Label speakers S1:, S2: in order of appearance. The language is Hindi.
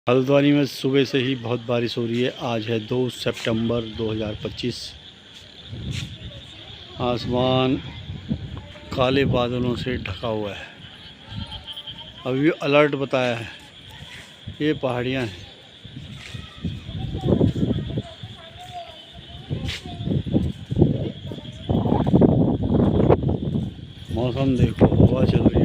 S1: हल्द्वानी में सुबह से ही बहुत बारिश हो रही है। आज है 2 सितंबर 2025। आसमान काले बादलों से ढका हुआ है। अभी अलर्ट बताया है। ये पहाड़ियाँ हैं। मौसम देखो, हवा चल रही है।